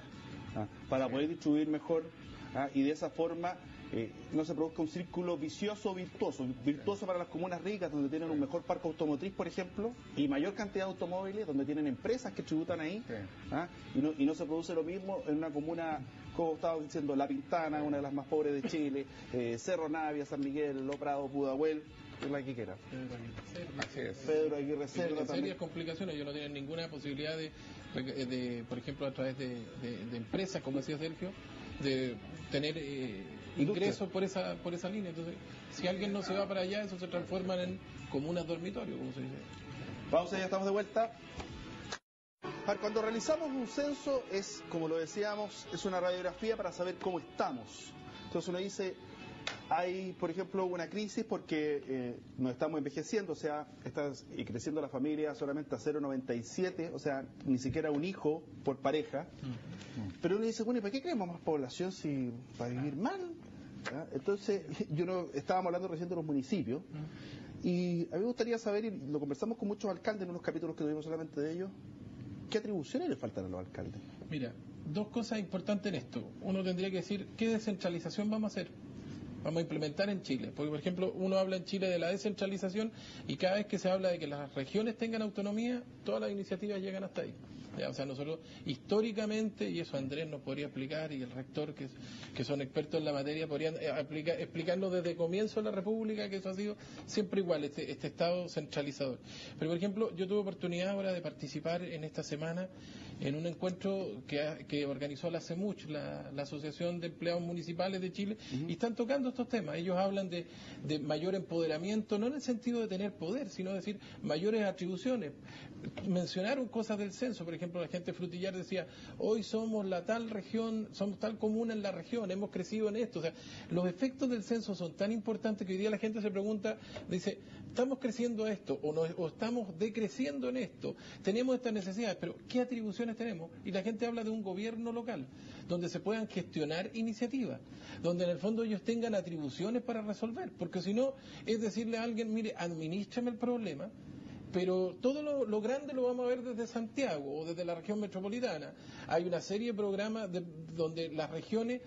para poder distribuir mejor, y de esa forma no se produzca un círculo vicioso o virtuoso para las comunas ricas, donde tienen un mejor parque automotriz, por ejemplo, y mayor cantidad de automóviles, donde tienen empresas que tributan ahí, y no se produce lo mismo en una comuna, como estaba diciendo, La Pintana, una de las más pobres de Chile, Cerro Navia, San Miguel, Lo Prado, Pudahuel, es la que quiera. Así es. Pedro Aguirre Cerda Serias también. complicaciones. Ellos no tienen ninguna posibilidad de, por ejemplo, a través de empresas, como decía Sergio, de tener ingresos por esa línea. Entonces, si alguien no se va para allá, eso se transforma en comunas dormitorio, como se dice. Pausa, ya estamos de vuelta. A ver, cuando realizamos un censo es, como lo decíamos, es una radiografía para saber cómo estamos. Entonces uno dice, hay, por ejemplo, una crisis porque nos estamos envejeciendo, o sea, está creciendo la familia solamente a 0,97, o sea, ni siquiera un hijo por pareja. Pero uno dice, bueno, ¿y para qué queremos más población si para vivir mal? Entonces, estábamos hablando recién de los municipios, y a mí me gustaría saber, y lo conversamos con muchos alcaldes en unos capítulos que tuvimos solamente de ellos, ¿qué atribuciones le faltan a los alcaldes? Mira, dos cosas importantes en esto. Uno tendría que decir, ¿qué descentralización vamos a hacer? Vamos a implementar en Chile, porque por ejemplo uno habla en Chile de la descentralización y cada vez que se habla de que las regiones tengan autonomía, todas las iniciativas llegan hasta ahí. O sea, nosotros históricamente, y eso Andrés nos podría explicar, y el rector que son expertos en la materia podrían explicarnos desde el comienzo de la República, que eso ha sido siempre igual, este Estado centralizador. Pero por ejemplo, yo tuve oportunidad ahora de participar en esta semana en un encuentro que organizó la CEMUCH, la Asociación de Empleados Municipales de Chile, y están tocando estos temas. Ellos hablan de mayor empoderamiento, no en el sentido de tener poder, sino decir mayores atribuciones. Mencionaron cosas del censo, por ejemplo, la gente de Frutillar decía, hoy somos la tal región, somos tal comuna en la región, hemos crecido en esto. O sea, los efectos del censo son tan importantes que hoy día la gente se pregunta, dice, estamos creciendo a esto o estamos decreciendo en esto, tenemos estas necesidades, pero ¿qué atribuciones tenemos? Y la gente habla de un gobierno local, donde se puedan gestionar iniciativas, donde en el fondo ellos tengan atribuciones para resolver, porque si no, es decirle a alguien, mire, administrame el problema, pero todo lo grande lo vamos a ver desde Santiago o desde la región metropolitana. Hay una serie de programas donde las regiones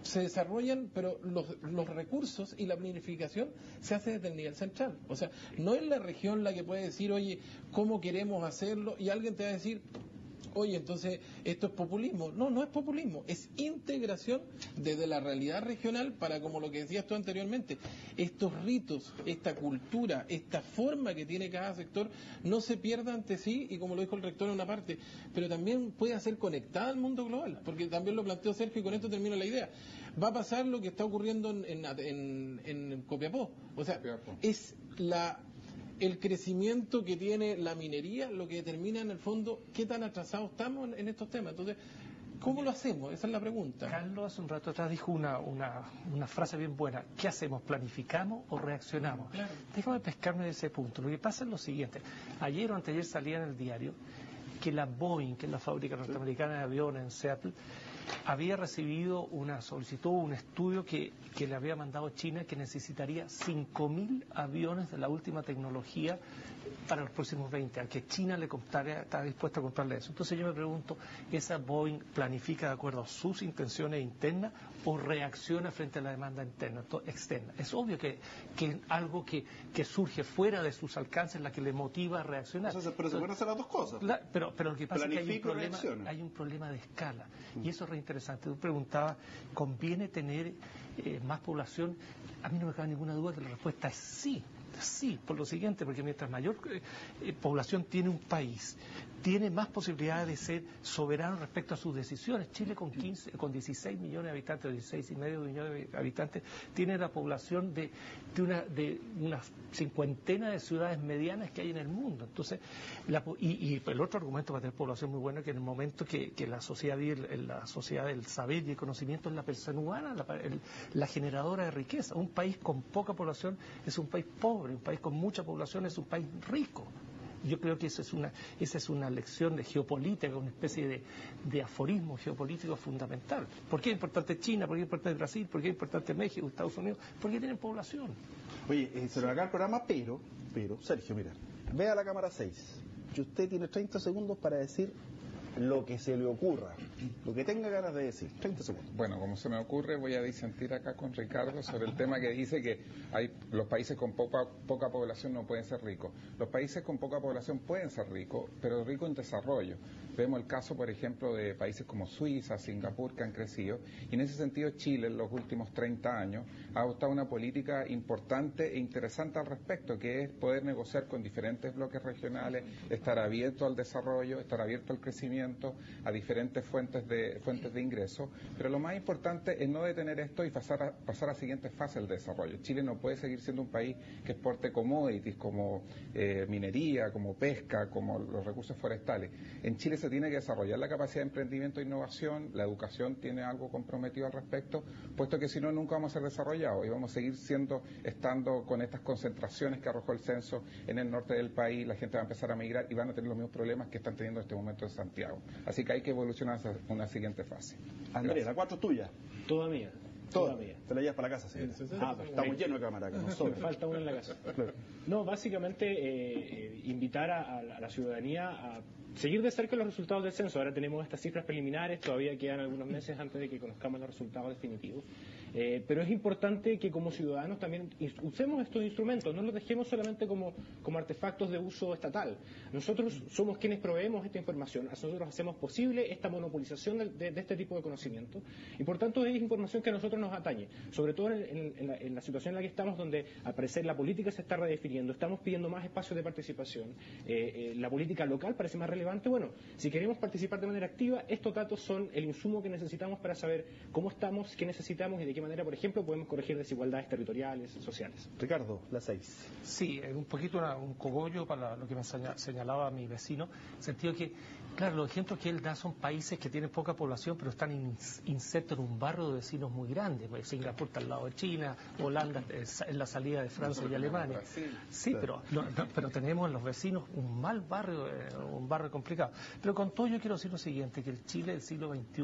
se desarrollan, pero los recursos y la planificación se hace desde el nivel central. O sea, no es la región la que puede decir, oye, ¿cómo queremos hacerlo? Y alguien te va a decir, oye, entonces esto es populismo. No, no es populismo, es integración desde la realidad regional para, como lo que decías tú anteriormente, estos ritos, esta cultura, esta forma que tiene cada sector no se pierda ante sí, y como lo dijo el rector en una parte, pero también puede ser conectada al mundo global, porque también lo planteó Sergio y con esto termino la idea. Va a pasar lo que está ocurriendo en Copiapó, o sea, es el crecimiento que tiene la minería lo que determina en el fondo qué tan atrasados estamos en estos temas. Entonces, ¿cómo lo hacemos? Esa es la pregunta. Carlos hace un rato atrás dijo una frase bien buena. ¿Qué hacemos? ¿Planificamos o reaccionamos? Claro. Déjame pescarme de ese punto. Lo que pasa es lo siguiente. Ayer o anteayer salía en el diario que la Boeing, que es la fábrica norteamericana de aviones en Seattle, había recibido una solicitud, un estudio que le había mandado China, que necesitaría 5.000 aviones de la última tecnología para los próximos 20 años, que China está dispuesta a comprarle eso. Entonces yo me pregunto, ¿esa Boeing planifica de acuerdo a sus intenciones internas o reacciona frente a la demanda externa? Es obvio que es algo que surge fuera de sus alcances, la que le motiva a reaccionar. Pero se pueden hacer las dos cosas. Pero lo que pasa es que hay un problema de escala, y eso es re interesante. Tú preguntabas, ¿conviene tener más población? A mí no me cabe ninguna duda que la respuesta es sí. Sí, por lo siguiente, porque mientras mayor población tiene un país, tiene más posibilidades de ser soberano respecto a sus decisiones. Chile con 16 millones de habitantes, 16,5 millones de habitantes, tiene la población de una cincuentena de ciudades medianas que hay en el mundo. Entonces, y el otro argumento para tener población muy buena es que en el momento que la sociedad del saber y el conocimiento es la persona humana, la generadora de riqueza. Un país con poca población es un país pobre. Un país con mucha población es un país rico. Yo creo que esa es una lección de geopolítica, una especie de aforismo geopolítico fundamental. ¿Por qué es importante China? ¿Por qué es importante Brasil? ¿Por qué es importante México, Estados Unidos? Porque tienen población. Oye, se nos acaba el programa, pero, Sergio, mira, ve a la cámara 6, y usted tiene 30 segundos para decir lo que se le ocurra, lo que tenga ganas de decir. 30 segundos. Bueno, como se me ocurre, voy a disentir acá con Ricardo sobre el tema que dice que los países con poca población no pueden ser ricos. Los países con poca población pueden ser ricos, pero ricos en desarrollo. Vemos el caso, por ejemplo, de países como Suiza, Singapur, que han crecido, y en ese sentido Chile en los últimos 30 años ha adoptado una política importante e interesante al respecto, que es poder negociar con diferentes bloques regionales, estar abierto al desarrollo, estar abierto al crecimiento, a diferentes fuentes de ingreso, pero lo más importante es no detener esto y pasar a la siguiente fase del desarrollo. Chile no puede seguir siendo un país que exporte commodities como minería, como pesca, como los recursos forestales. En Chile se tiene que desarrollar la capacidad de emprendimiento e innovación, la educación tiene algo comprometido al respecto, puesto que si no, nunca vamos a ser desarrollados y vamos a seguir estando con estas concentraciones que arrojó el censo en el norte del país, la gente va a empezar a migrar y van a tener los mismos problemas que están teniendo en este momento en Santiago. Así que hay que evolucionar hacia una siguiente fase. Andrés, la 4 es tuya. Toda mía. Toda mía. Te la llevas para la casa, sí. Estamos llenos de cámara acá. Me falta una en la casa. No, básicamente invitar a la ciudadanía a seguir de cerca los resultados del censo. Ahora tenemos estas cifras preliminares, todavía quedan algunos meses antes de que conozcamos los resultados definitivos. Pero es importante que como ciudadanos también usemos estos instrumentos, no los dejemos solamente como artefactos de uso estatal. Nosotros somos quienes proveemos esta información, nosotros hacemos posible esta monopolización de este tipo de conocimiento, y por tanto es información que a nosotros nos atañe, sobre todo en la situación en la que estamos, donde al parecer la política se está redefiniendo, estamos pidiendo más espacios de participación, la política local parece más relevante. Bueno, si queremos participar de manera activa, estos datos son el insumo que necesitamos para saber cómo estamos, qué necesitamos y de qué manera, por ejemplo, podemos corregir desigualdades territoriales, sociales. Ricardo, la 6. Sí, un poquito un cogollo para lo que me señalaba mi vecino, en el sentido que, claro, los ejemplos que él da son países que tienen poca población, pero están insertos en un barrio de vecinos muy grande. Singapur está al lado de China, Holanda es la salida de Francia y Alemania. Sí, pero tenemos en los vecinos un mal barrio, un barrio complicado. Pero con todo yo quiero decir lo siguiente, que el Chile del siglo XXI,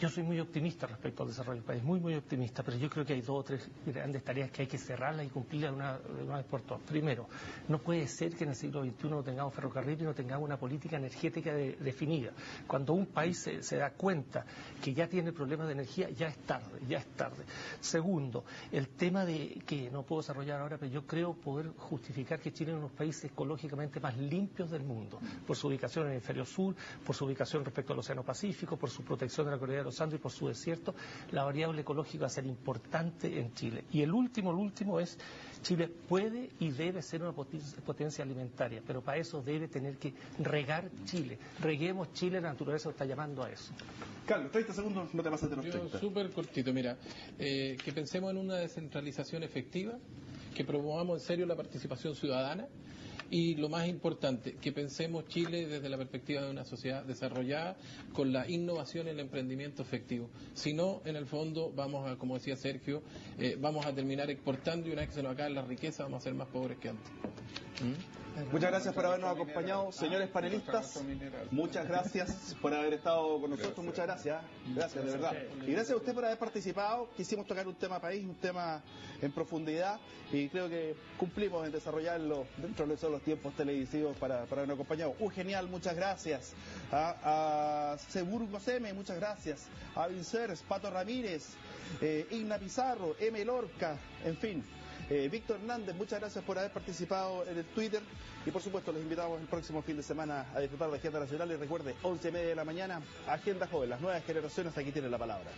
yo soy muy optimista respecto al desarrollo del país, muy optimista, pero yo creo que hay 2 o 3 grandes tareas que hay que cerrarlas y cumplirlas de una vez por todas. Primero, no puede ser que en el siglo XXI no tengamos ferrocarril y no tengamos una política energética definida. Cuando un país se da cuenta que ya tiene problemas de energía, ya es tarde. Segundo, el tema de que no puedo desarrollar ahora, pero yo creo poder justificar que Chile es uno de los países ecológicamente más limpios del mundo, por su ubicación en el hemisferio sur, por su ubicación respecto al Océano Pacífico, por su protección de la cordillera de los Andes y por su desierto. La variable ecológica va a ser importante en Chile. Y el último es, Chile puede y debe ser una potencia alimentaria, pero para eso debe tener que regar Chile. Reguemos Chile, la naturaleza está llamando a eso. Carlos, 30 segundos, no te pases de los 30. Súper cortito, mira, que pensemos en una descentralización efectiva, que promovamos en serio la participación ciudadana y lo más importante, que pensemos Chile desde la perspectiva de una sociedad desarrollada con la innovación y el emprendimiento efectivo. Si no, en el fondo vamos a, como decía Sergio, vamos a terminar exportando y una vez que se nos acabe la riqueza vamos a ser más pobres que antes. Muchas gracias por habernos acompañado, señores panelistas. Muchas gracias por haber estado con nosotros. Muchas gracias. Gracias, de verdad. Y gracias a usted por haber participado. Quisimos tocar un tema país, un tema en profundidad, y creo que cumplimos en desarrollarlo dentro de los tiempos televisivos para habernos acompañado. Genial, muchas gracias. A Seburgo Seme, muchas gracias. A Vincers, Pato Ramírez, Igna Pizarro, M. Lorca, en fin. Víctor Hernández, muchas gracias por haber participado en el Twitter, y por supuesto los invitamos el próximo fin de semana a disfrutar de Agenda Nacional. Y recuerde, 11:30 de la mañana, Agenda Joven, las nuevas generaciones aquí tienen la palabra.